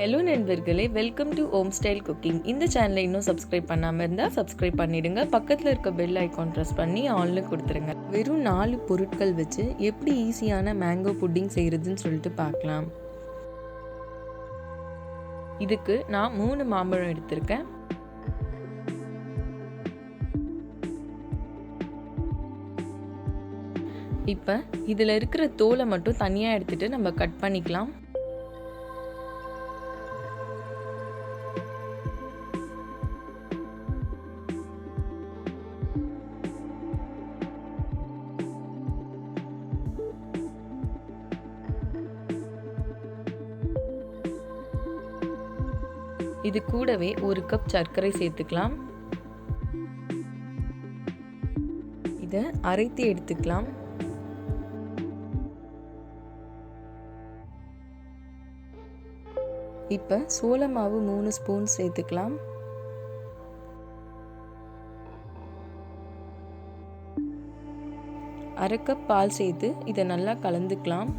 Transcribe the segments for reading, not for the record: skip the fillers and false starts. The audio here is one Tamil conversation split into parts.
ஹலோ நண்பர்களே, welcome to home style cooking. இந்த சேனலை இன்னும் சப்ஸ்கிரைப் பண்ணாமல் இருந்தால் சப்ஸ்கிரைப் பண்ணிடுங்க. பக்கத்தில் இருக்க பெல் ஐக்கான் ப்ரெஸ் பண்ணி ஆன்ல கொடுத்துருங்க. வெறும் 4 பொருட்கள் வச்சு எப்படி ஈஸியான மேங்கோ புட்டிங் செய்கிறதுன்னு சொல்லிட்டு பார்க்கலாம். இதுக்கு நான் 3 மாம்பழம் எடுத்திருக்கேன். இப்போ இதில் இருக்கிற தோலை மட்டும் தனியாக எடுத்துகிட்டு நம்ம கட் பண்ணிக்கலாம். இது கூடவே 1 கப் சர்க்கரை சேர்த்துக்கலாம். இதை அரைத்து எடுத்துக்கலாம். இப்போ சோள மாவு 3 ஸ்பூன் சேர்த்துக்கலாம். அரை கப் பால் சேர்த்து இதை நல்லா கலந்துக்கலாம்.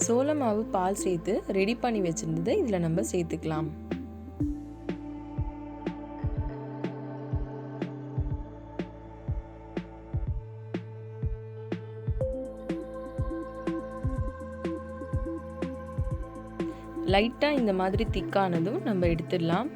சோள மாவு பால் சேர்த்து ரெடி பண்ணி வச்சிருந்ததை இதில் நம்ம சேர்த்துக்கலாம். லைட்டாக இந்த மாதிரி திக்கானதும் நம்ம எடுத்துடலாம்.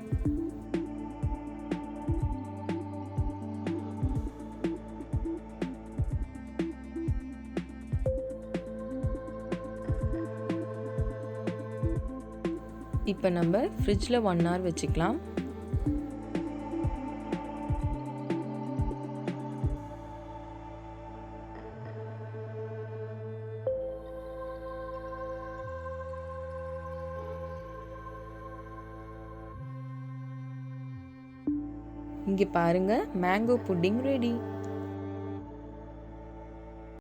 இப்போ நம்ம ஃப்ரிட்ஜில் 1 hour வச்சுக்கலாம். இங்கே பாருங்க, மேங்கோ புட்டிங் ரெடி.